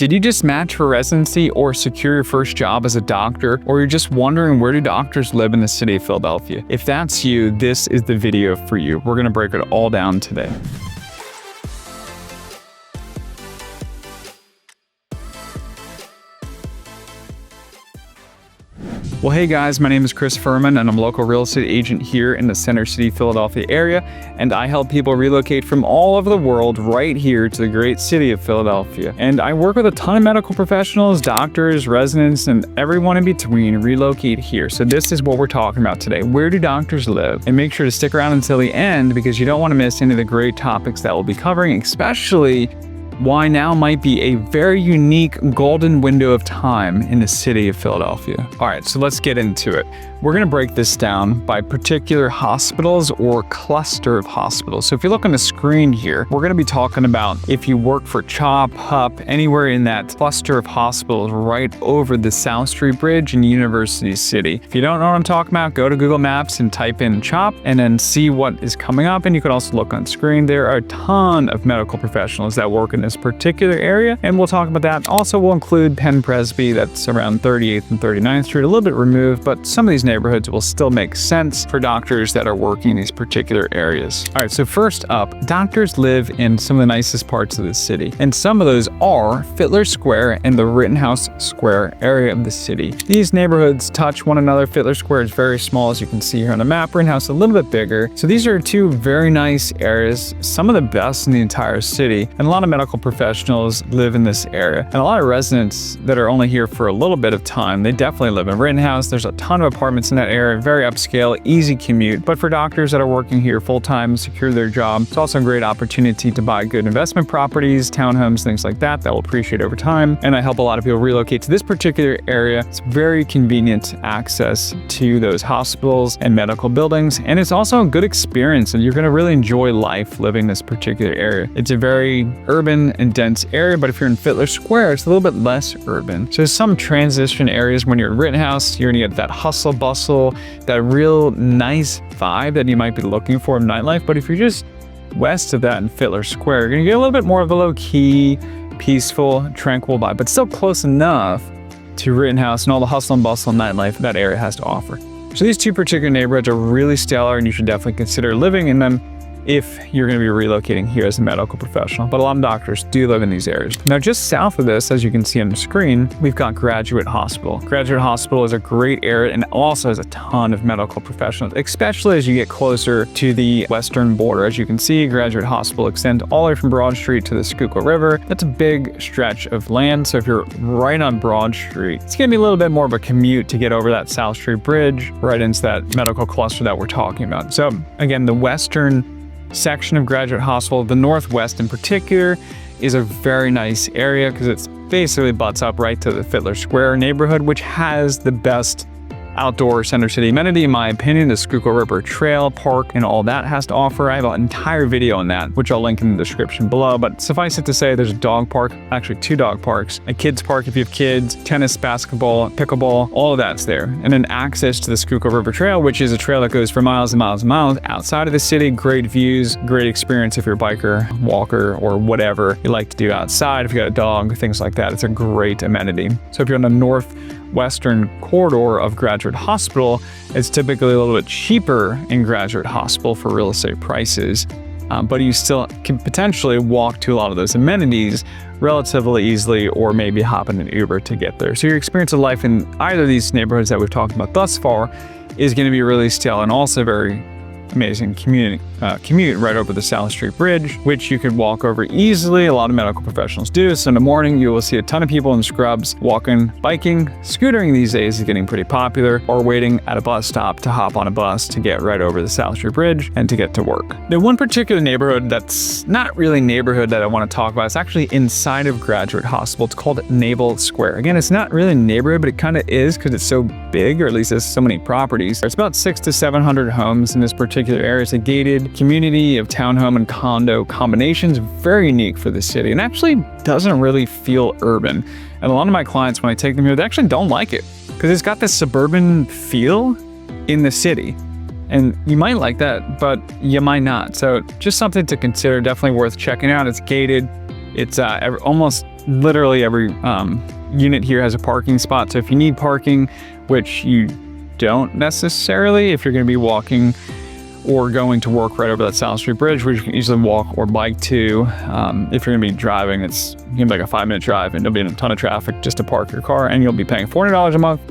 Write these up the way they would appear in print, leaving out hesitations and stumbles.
Did you just match for residency or secure your first job as a doctor, or you're just wondering where do doctors live in the city of Philadelphia? If that's you, this is the video for you. We're going to break it all down today. Well, hey guys, my name is Chris Fuhrman, and I'm a local real estate agent here in the Center City Philadelphia area, and I help people relocate from all over the world right here to the great city of Philadelphia. And I work with a ton of medical professionals, doctors, residents, and everyone in between relocate here. So this is what we're talking about today. Where do doctors live? And make sure to stick around until the end because you don't want to miss any of the great topics that we'll be covering, especially why now might be a very unique golden window of time in the city of Philadelphia. All right, so let's get into it. We're going to break this down by particular hospitals or cluster of hospitals. So if you look on the screen here, we're going to be talking about if you work for CHUP, HUP, anywhere in that cluster of hospitals right over the South Street Bridge in University City. If you don't know what I'm talking about, go to Google Maps and type in CHUP and then see what is coming up. And you can also look on screen. There are a ton of medical professionals that work in this particular area, and we'll talk about that. Also, we'll include Penn Presby, that's around 38th and 39th Street, a little bit removed, but some of these neighborhoods will still make sense for doctors that are working in these particular areas. All right, so first up, doctors live in some of the nicest parts of the city, and some of those are Fittler Square and the Rittenhouse Square area of the city. These neighborhoods touch one another. Fittler Square is very small, as you can see here on the map. Rittenhouse a little bit bigger. So these are two very nice areas, some of the best in the entire city, and a lot of medical professionals live in this area. And a lot of residents that are only here for a little bit of time, they definitely live in Rittenhouse. There's a ton of apartments in that area, very upscale, easy commute. But for doctors that are working here full-time, secure their job, it's also a great opportunity to buy good investment properties, townhomes, things like that will appreciate over time. And I help a lot of people relocate to this particular area. It's very convenient access to those hospitals and medical buildings. And it's also a good experience, and you're going to really enjoy life living in this particular area. It's a very urban and dense area, but if you're in Fittler Square, it's a little bit less urban. So there's some transition areas. When you're in Rittenhouse, you're gonna get that hustle bustle, that real nice vibe that you might be looking for in nightlife. But if you're just west of that in Fittler Square, you're gonna get a little bit more of a low-key, peaceful, tranquil vibe, but still close enough to Rittenhouse and all the hustle and bustle nightlife that area has to offer. So these two particular neighborhoods are really stellar, and you should definitely consider living in them if you're going to be relocating here as a medical professional. But a lot of doctors do live in these areas. Now, just south of this, as you can see on the screen, we've got Graduate Hospital. Graduate Hospital is a great area and also has a ton of medical professionals, especially as you get closer to the western border. As you can see, Graduate Hospital extends all the way from Broad Street to the Schuylkill River. That's a big stretch of land. So if you're right on Broad Street, it's going to be a little bit more of a commute to get over that South Street Bridge right into that medical cluster that we're talking about. So again, the western section of Graduate Hospital, the northwest in particular, is a very nice area because it's basically butts up right to the Fittler Square neighborhood, which has the best outdoor Center City amenity, in my opinion. The Schuylkill River Trail, Park, and all that has to offer. I have an entire video on that, which I'll link in the description below. But suffice it to say, there's a dog park, actually two dog parks, a kids park if you have kids, tennis, basketball, pickleball, all of that's there. And then access to the Schuylkill River Trail, which is a trail that goes for miles and miles and miles outside of the city. Great views, great experience if you're a biker, walker, or whatever you like to do outside. If you got a dog, things like that, it's a great amenity. So if you're on the northwestern corridor of Graduate Hospital, it's typically a little bit cheaper in Graduate Hospital for real estate prices, but you still can potentially walk to a lot of those amenities relatively easily, or maybe hop in an Uber to get there. So your experience of life in either of these neighborhoods that we've talked about thus far is going to be really stellar, and also very amazing commute right over the South Street Bridge, which you could walk over easily. A lot of medical professionals do. So in the morning, you will see a ton of people in scrubs walking, biking. Scootering these days is getting pretty popular, or waiting at a bus stop to hop on a bus to get right over the South Street Bridge and to get to work. The one particular neighborhood that's not really neighborhood that I want to talk about, it's actually inside of Graduate Hospital. It's called Naval Square. Again, it's not really a neighborhood, but it kind of is because it's so big, or at least there's so many properties. There's about 600 to 700 homes in this particular area. It's a gated community of townhome and condo combinations, very unique for the city, and actually doesn't really feel urban. And a lot of my clients, when I take them here, they actually don't like it because it's got this suburban feel in the city. And you might like that, but you might not. So just something to consider, definitely worth checking out. It's gated. It's almost literally every unit here has a parking spot. So if you need parking, which you don't necessarily, if you're going to be walking or going to work right over that South Street Bridge, which you can easily walk or bike to. If you're going to be driving, it's going to be like a 5-minute drive, and there'll be a ton of traffic just to park your car, and you'll be paying $400 a month,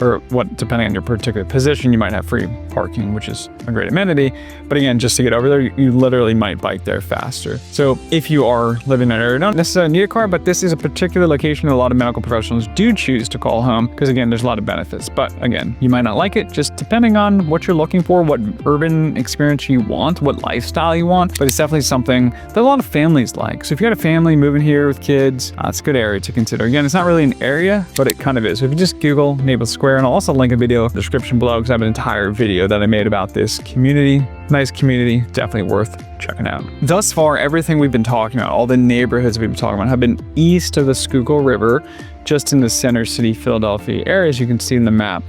or what, depending on your particular position, you might have free parking, which is a great amenity. But again, just to get over there, you literally might bike there faster. So if you are living in that area, don't necessarily need a car, but this is a particular location that a lot of medical professionals do choose to call home, because again, there's a lot of benefits. But again, you might not like it, just depending on what you're looking for, what urban experience you want, what lifestyle you want. But it's definitely something that a lot of families like. So if you had a family moving here with kids, it's a good area to consider. Again, it's not really an area, but it kind of is. So if you just Google Naval Square, and I'll also link a video in the description below, because I have an entire video that I made about this community. Nice community, definitely worth checking out. Thus far, everything we've been talking about, all the neighborhoods we've been talking about, have been east of the Schuylkill River, just in the Center City Philadelphia area, as you can see in the map.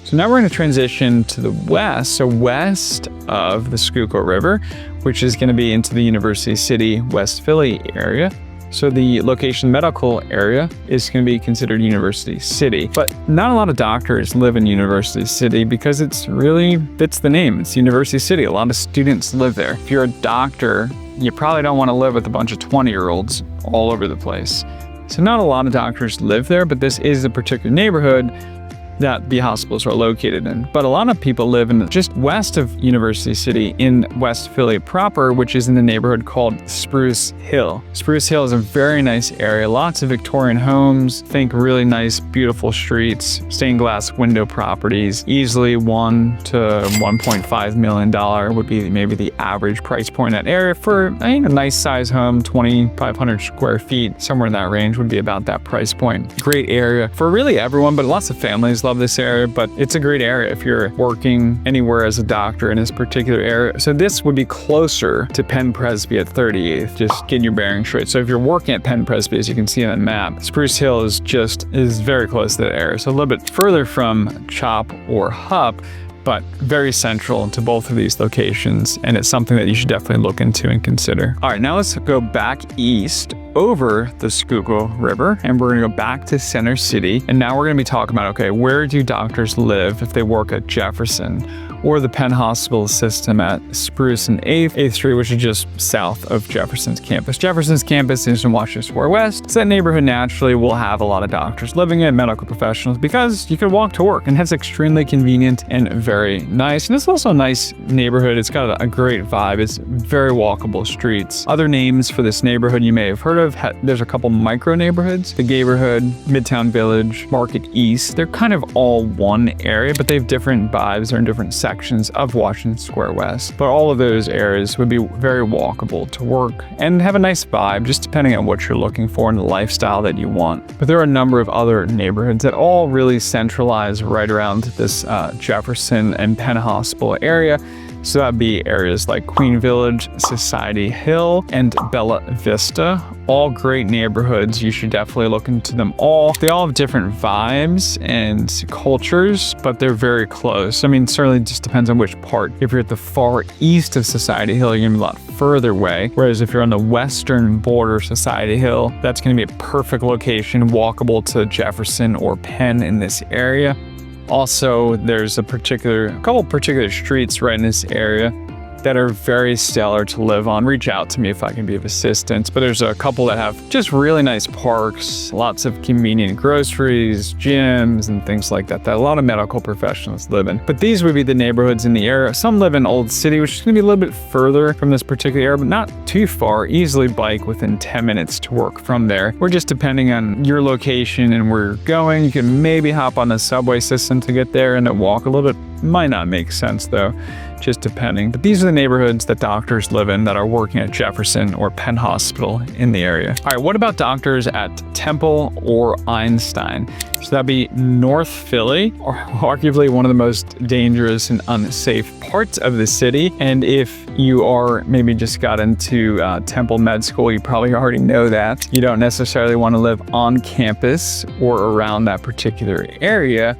So now we're going to transition to the west, so west of the Schuylkill River, which is going to be into the University City, West Philly area. So the location medical area is going to be considered University City, but not a lot of doctors live in University City because it's really fits the name. It's University City. A lot of students live there. If you're a doctor, you probably don't want to live with a bunch of 20-year-olds all over the place. So not a lot of doctors live there, but this is a particular neighborhood that the hospitals are located in. But a lot of people live in just west of University City in West Philly proper, which is in the neighborhood called Spruce Hill. Spruce Hill is a very nice area, lots of Victorian homes, think really nice, beautiful streets, stained glass window properties, easily $1 to $1.5 million would be maybe the average price point in that area for a nice size home, 2,500 square feet, somewhere in that range would be about that price point. Great area for really everyone, but lots of families love this area, but it's a great area if you're working anywhere as a doctor in this particular area. So this would be closer to Penn Presby at 38th, just getting your bearings straight. So if you're working at Penn Presby, as you can see on the map, Spruce Hill is very close to that area. So a little bit further from CHOP or HUP, but very central to both of these locations, and it's something that you should definitely look into and consider. All right, now let's go back east over the Schuylkill River, and we're gonna go back to Center City, and now we're gonna be talking about, okay, where do doctors live if they work at Jefferson or the Penn Hospital system at Spruce and 8th Street, which is just south of Jefferson's campus. Jefferson's campus is in Washington Square West, so that neighborhood naturally will have a lot of doctors living in, medical professionals, because you can walk to work, and that's extremely convenient and very nice. And it's also a nice neighborhood. It's got a great vibe. It's very walkable streets. Other names for this neighborhood you may have heard of, there's a couple micro neighborhoods, the Gayborhood, Midtown Village, Market East. They're kind of all one area, but they have different vibes. They're in different sections of Washington Square West. But all of those areas would be very walkable to work and have a nice vibe, just depending on what you're looking for and the lifestyle that you want. But there are a number of other neighborhoods that all really centralize right around this Jefferson and Penn Hospital area. So that'd be areas like Queen Village, Society Hill, and Bella Vista. All great neighborhoods. You should definitely look into them all. They all have different vibes and cultures, but they're very close. I mean, certainly just depends on which part. If you're at the far east of Society Hill, you're gonna be a lot further away. Whereas if you're on the western border of Society Hill, that's gonna be a perfect location, walkable to Jefferson or Penn in this area. Also, there's a couple particular streets right in this area that are very stellar to live on. Reach out to me if I can be of assistance. But there's a couple that have just really nice parks, lots of convenient groceries, gyms, and things like that a lot of medical professionals live in. But these would be the neighborhoods in the area. Some live in Old City, which is gonna be a little bit further from this particular area, but not too far. Easily bike within 10 minutes to work from there. Or just depending on your location and where you're going, you can maybe hop on the subway system to get there and then walk a little bit. Might not make sense though, just depending. But these are the neighborhoods that doctors live in that are working at Jefferson or Penn Hospital in the area. All right, what about doctors at Temple or Einstein? So that'd be North Philly, or arguably one of the most dangerous and unsafe parts of the city. And if you are maybe just got into Temple Med School, you probably already know that. You don't necessarily want to live on campus or around that particular area.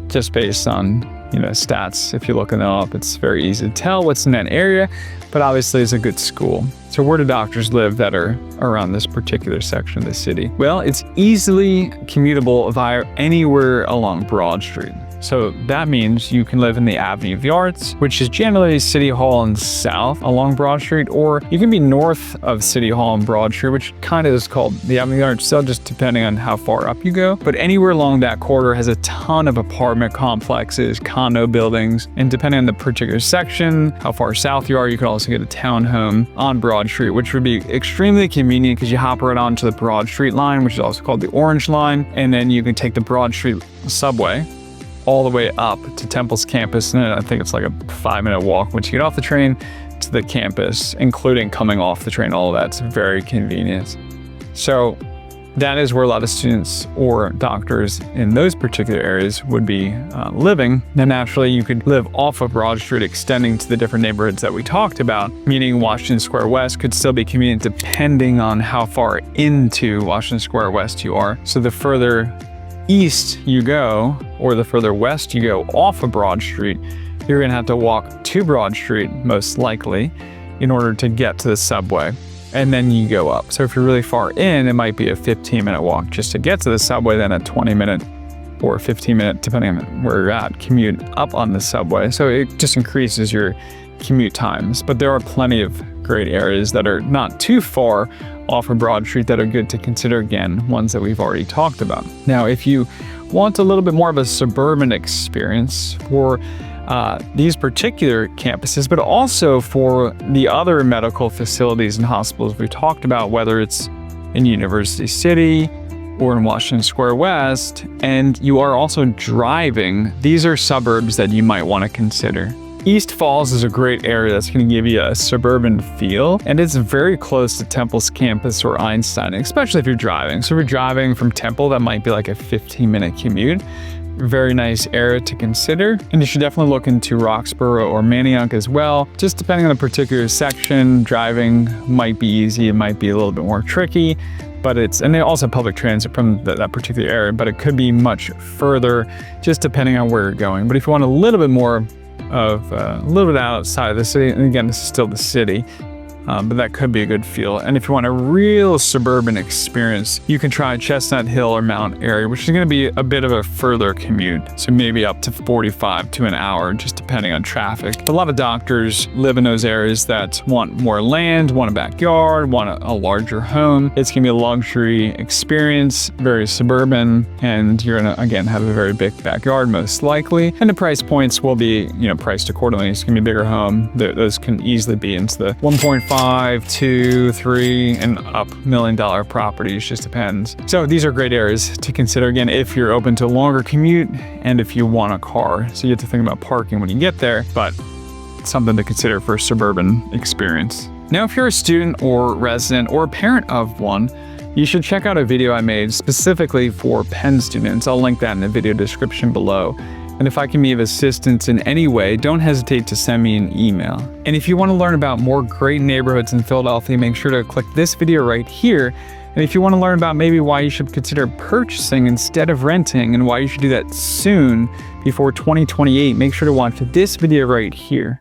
Just based on stats. If you're looking them up, it's very easy to tell what's in that area, but obviously it's a good school. So where do doctors live that are around this particular section of the city? Well, it's easily commutable via anywhere along Broad Street. So that means you can live in the Avenue of the Arts, which is generally City Hall and south along Broad Street, or you can be north of City Hall and Broad Street, which kind of is called the Avenue of the Arts, so just depending on how far up you go. But anywhere along that corridor has a ton of apartment complexes, condo buildings, and depending on the particular section, how far south you are, you can also get a townhome on Broad Street, which would be extremely convenient because you hop right onto the Broad Street line, which is also called the Orange Line, and then you can take the Broad Street subway all the way up to Temple's campus, and I think it's like a 5-minute walk once you get off the train to the campus, including coming off the train. All of that's very convenient. So that is where a lot of students or doctors in those particular areas would be living. Now, naturally, you could live off of Broad Street, extending to the different neighborhoods that we talked about, meaning Washington Square West could still be convenient depending on how far into Washington Square West you are. So the further east you go, or the further west you go off of Broad Street, you're gonna have to walk to Broad Street, most likely, in order to get to the subway. And then you go up. So if you're really far in, it might be a 15-minute walk just to get to the subway, then a 20-minute or 15-minute, depending on where you're at, commute up on the subway. So it just increases your commute times. But there are plenty of great areas that are not too far off of Broad Street that are good to consider, again, ones that we've already talked about. Now, if you want a little bit more of a suburban experience for these particular campuses, but also for the other medical facilities and hospitals we talked about, whether it's in University City or in Washington Square West, and you are also driving, these are suburbs that you might want to consider. East Falls is a great area that's going to give you a suburban feel, and it's very close to Temple's campus or Einstein, especially if you're driving. So if you're driving from Temple, that might be like a 15-minute commute. Very nice area to consider, and you should definitely look into Roxborough or Manayunk as well. Just depending on the particular section, driving might be easy, it might be a little bit more tricky, but and they also have public transit from that particular area, but it could be much further, just depending on where you're going. But if you want a little bit more of a little bit outside of the city, and again, this is still the city, but that could be a good feel. And if you want a real suburban experience, you can try Chestnut Hill or Mount Airy, which is going to be a bit of a further commute. So maybe up to 45 to an hour, just depending on traffic. But a lot of doctors live in those areas that want more land, want a backyard, want a larger home. It's going to be a luxury experience, very suburban, and you're going to, again, have a very big backyard, most likely. And the price points will be, priced accordingly. It's going to be a bigger home. Those can easily be into the 1.5, 2, 3, and up $1 million properties, just depends. So these are great areas to consider, again, if you're open to a longer commute and if you want a car. So you have to think about parking when you get there, but it's something to consider for a suburban experience. Now, if you're a student or resident or a parent of one, you should check out a video I made specifically for Penn students. I'll link that in the video description below. And if I can be of assistance in any way, don't hesitate to send me an email. And if you want to learn about more great neighborhoods in Philadelphia, make sure to click this video right here. And if you want to learn about maybe why you should consider purchasing instead of renting and why you should do that soon before 2028, make sure to watch this video right here.